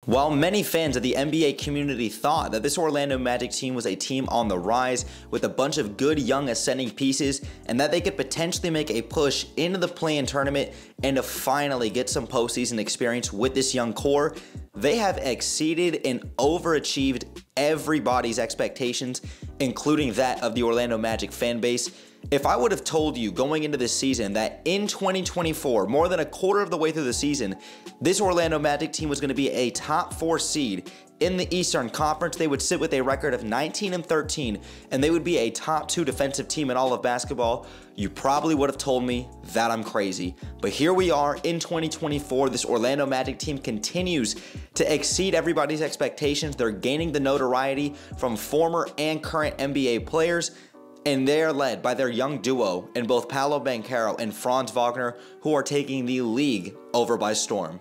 While many fans of the NBA community thought that this Orlando Magic team was a team on the rise with a bunch of good young ascending pieces and that they could potentially make a push into the play-in tournament and to finally get some postseason experience with this young core, they have exceeded and overachieved everybody's expectations, including that of the Orlando Magic fan base. If I would have told you going into this season that in 2024, more than a quarter of the way through the season, this Orlando Magic team was going to be a top 4 seed in the Eastern Conference, they would sit with a record of 19-13, and they would be a top 2 defensive team in all of basketball, you probably would have told me that I'm crazy. But here we are in 2024. This Orlando Magic team continues to exceed everybody's expectations. They're gaining the notoriety from former and current NBA players, and they are led by their young duo in both Paolo Banchero and Franz Wagner, who are taking the league over by storm.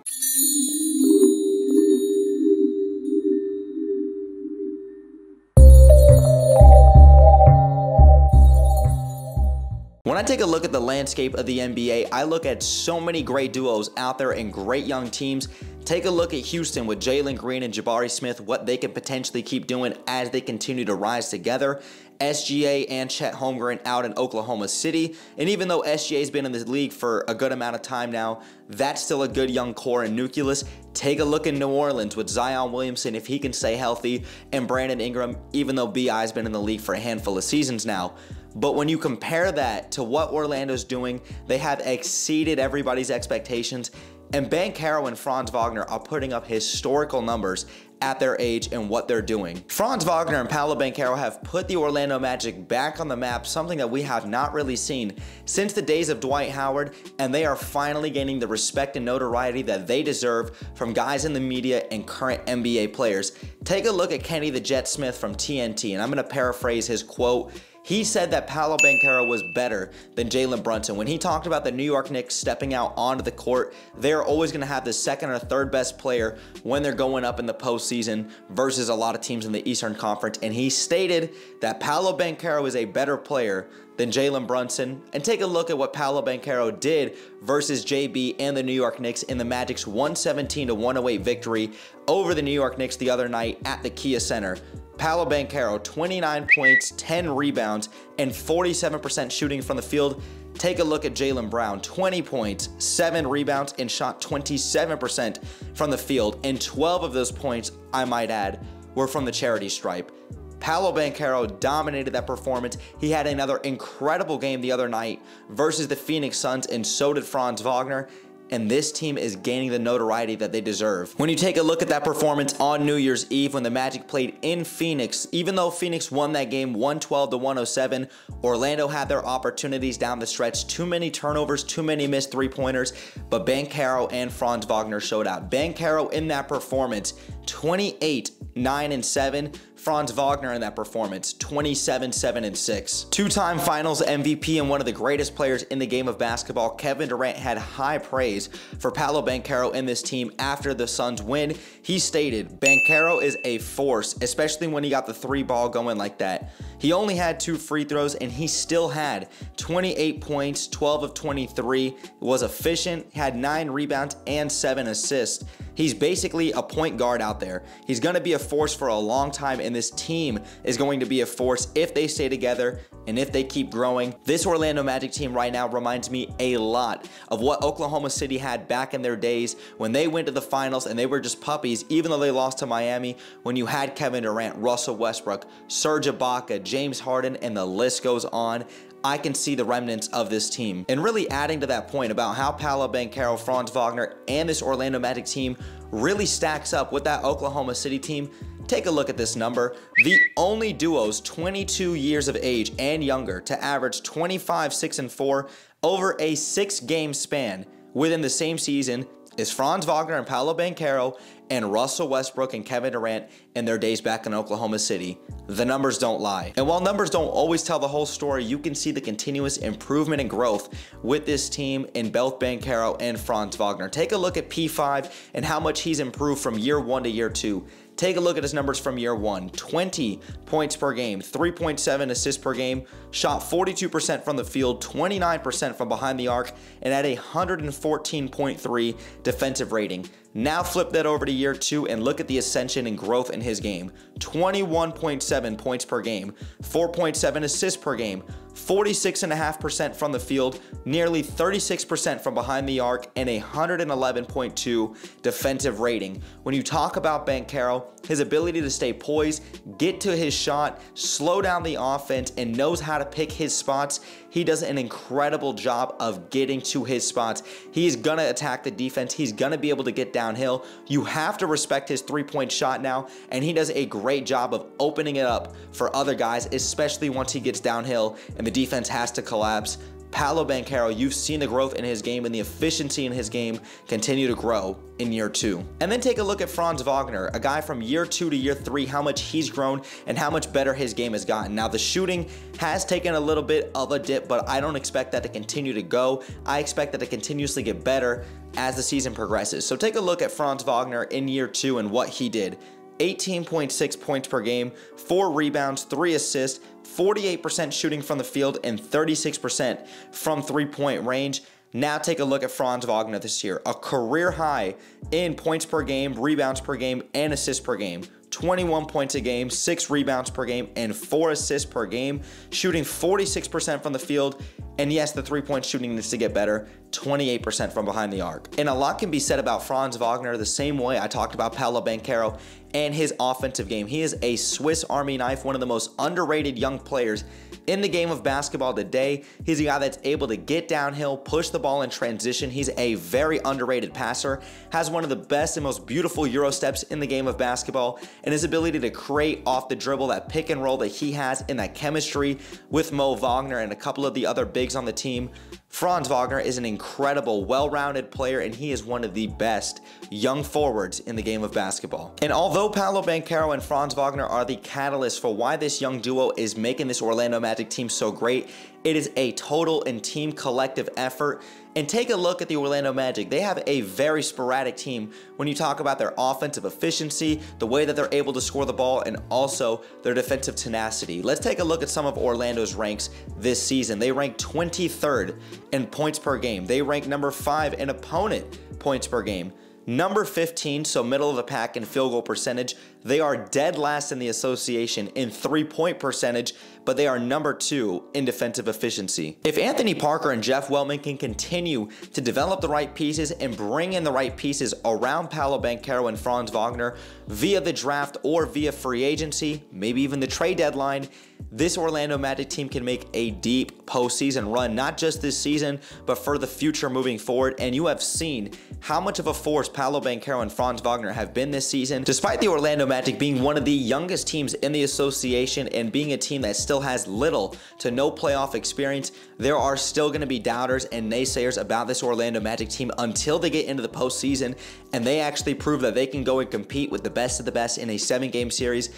When I take a look at the landscape of the NBA, I look at so many great duos out there and great young teams. Take a look at Houston with Jalen Green and Jabari Smith, what they can potentially keep doing as they continue to rise together. SGA and Chet Holmgren out in Oklahoma City. And even though SGA's been in the league for a good amount of time now, that's still a good young core and nucleus. Take a look in New Orleans with Zion Williamson if he can stay healthy, and Brandon Ingram, even though BI's been in the league for a handful of seasons now. But when you compare that to what Orlando's doing, they have exceeded everybody's expectations, and Banchero and Franz Wagner are putting up historical numbers at their age and what they're doing. Franz Wagner and Paolo Banchero have put the Orlando Magic back on the map, something that we have not really seen since the days of Dwight Howard, and they are finally gaining the respect and notoriety that they deserve from guys in the media and current NBA players. Take a look at Kenny the Jet Smith from TNT, and I'm going to paraphrase his quote. He said that Paolo Banchero was better than Jalen Brunson. When he talked about the New York Knicks stepping out onto the court, they're always going to have the second or third best player when they're going up in the postseason versus a lot of teams in the Eastern Conference. And he stated that Paolo Banchero is a better player than Jalen Brunson. And take a look at what Paolo Banchero did versus JB and the New York Knicks in the Magic's 117-108 victory over the New York Knicks the other night at the Kia Center. Paolo Banchero, 29 points, 10 rebounds, and 47% shooting from the field. Take a look at Jaylen Brown, 20 points, 7 rebounds, and shot 27% from the field. And 12 of those points, I might add, were from the charity stripe. Paolo Banchero dominated that performance. He had another incredible game the other night versus the Phoenix Suns, and so did Franz Wagner. And this team is gaining the notoriety that they deserve. When you take a look at that performance on New Year's Eve when the Magic played in Phoenix, even though Phoenix won that game 112-107, Orlando had their opportunities down the stretch. Too many turnovers, too many missed three-pointers, but Banchero and Franz Wagner showed out. Banchero in that performance, 28, 9, and 7. Franz Wagner in that performance, 27, 7, and 6. Two-time Finals MVP and one of the greatest players in the game of basketball, Kevin Durant had high praise for Paolo Banchero and this team after the Suns win. He stated, "Banchero is a force, especially when he got the 3 ball going like that. He only had 2 free throws and he still had 28 points, 12 of 23, was efficient, had 9 rebounds and 7 assists. He's basically a point guard out there. He's going to be a force for a long time, and this team is going to be a force if they stay together and if they keep growing." This Orlando Magic team right now reminds me a lot of what Oklahoma City had back in their days when they went to the finals and they were just puppies, even though they lost to Miami, when you had Kevin Durant, Russell Westbrook, Serge Ibaka, James Harden, and the list goes on. I can see the remnants of this team. And really adding to that point about how Paolo Banchero, Franz Wagner, and this Orlando Magic team really stacks up with that Oklahoma City team, take a look at this number. The only duos 22 years of age and younger to average 25, 6, and 4 over a 6-game span within the same season is Franz Wagner and Paolo Banchero and Russell Westbrook and Kevin Durant in their days back in Oklahoma City. The numbers don't lie. And while numbers don't always tell the whole story, you can see the continuous improvement and growth with this team in both Banchero and Franz Wagner. Take a look at P5 and how much he's improved from year 1 to year 2. Take a look at his numbers from year 1. 20 points per game, 3.7 assists per game, shot 42% from the field, 29% from behind the arc, and had a 114.3 defensive rating. Now flip that over to year 2 and look at the ascension and growth in his game. 21.7 points per game, 4.7 assists per game, 46.5% from the field, nearly 36% from behind the arc, and a 111.2 defensive rating. When you talk about Banchero, his ability to stay poised, get to his shot, slow down the offense, and knows how to pick his spots, he does an incredible job of getting to his spots. He's going to attack the defense. He's going to be able to get downhill. You have to respect his three-point shot now, and he does a great job of opening it up for other guys, especially once he gets downhill and the defense has to collapse. Paolo Banchero, you've seen the growth in his game and the efficiency in his game continue to grow in year 2. And then take a look at Franz Wagner, a guy from year 2 to year 3, how much he's grown and how much better his game has gotten. Now, the shooting has taken a little bit of a dip, but I don't expect that to continue to go. I expect that to continuously get better as the season progresses. So take a look at Franz Wagner in year 2 and what he did. 18.6 points per game, 4 rebounds, 3 assists, 48% shooting from the field, and 36% from three-point range. Now take a look at Franz Wagner this year. A career high in points per game, rebounds per game, and assists per game. 21 points a game, 6 rebounds per game, and 4 assists per game, shooting 46% from the field. And yes, the three-point shooting needs to get better, 28% from behind the arc. And a lot can be said about Franz Wagner the same way I talked about Paolo Banchero and his offensive game. He is a Swiss Army knife, one of the most underrated young players in the game of basketball today. He's a guy that's able to get downhill, push the ball in transition. He's a very underrated passer, has one of the best and most beautiful Euro steps in the game of basketball, and his ability to create off the dribble, that pick and roll that he has, in that chemistry with Mo Wagner and a couple of the other bigs on the team. Franz Wagner is an incredible, well-rounded player, and he is one of the best young forwards in the game of basketball. And although Paolo Banchero and Franz Wagner are the catalyst for why this young duo is making this Orlando Magic team so great, it is a total and team collective effort. And take a look at the Orlando Magic. They have a very sporadic team when you talk about their offensive efficiency, the way that they're able to score the ball, and also their defensive tenacity. Let's take a look at some of Orlando's ranks this season. They rank 23rd in points per game. They rank number 5 in opponent points per game. Number 15, so middle of the pack in field goal percentage. They are dead last in the association in three-point percentage, but they are number 2 in defensive efficiency. If Anthony Parker and Jeff Weltman can continue to develop the right pieces and bring in the right pieces around Paolo Banchero and Franz Wagner via the draft or via free agency, maybe even the trade deadline, this Orlando Magic team can make a deep postseason run, not just this season, but for the future moving forward. And you have seen how much of a force Paolo Banchero and Franz Wagner have been this season. Despite the Orlando Magic being one of the youngest teams in the association and being a team that still has little to no playoff experience, there are still going to be doubters and naysayers about this Orlando Magic team until they get into the postseason and they actually prove that they can go and compete with the best of the best in a 7-game series.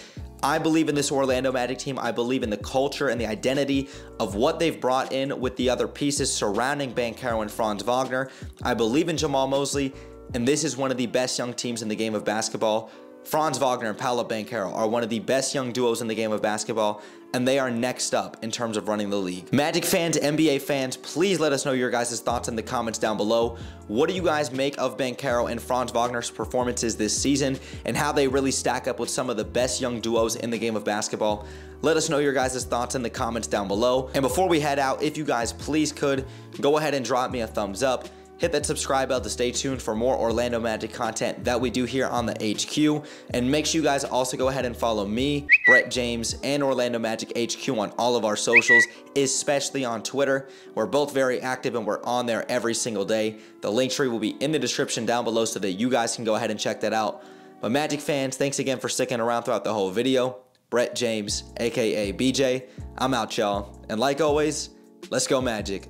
I believe in this Orlando Magic team. I believe in the culture and the identity of what they've brought in with the other pieces surrounding Banchero and Franz Wagner. I believe in Jamal Mosley, and this is one of the best young teams in the game of basketball. Franz Wagner and Paolo Banchero are one of the best young duos in the game of basketball, and they are next up in terms of running the league. Magic fans, NBA fans, please let us know your guys' thoughts in the comments down below. What do you guys make of Banchero and Franz Wagner's performances this season and how they really stack up with some of the best young duos in the game of basketball? Let us know your guys' thoughts in the comments down below. And before we head out, if you guys please could, go ahead and drop me a thumbs up. Hit that subscribe bell to stay tuned for more Orlando Magic content that we do here on the HQ. And make sure you guys also go ahead and follow me, Brett James, and Orlando Magic HQ on all of our socials, especially on Twitter. We're both very active and we're on there every single day. The link tree will be in the description down below so that you guys can go ahead and check that out. But Magic fans, thanks again for sticking around throughout the whole video. Brett James, aka BJ, I'm out, y'all. And like always, let's go Magic.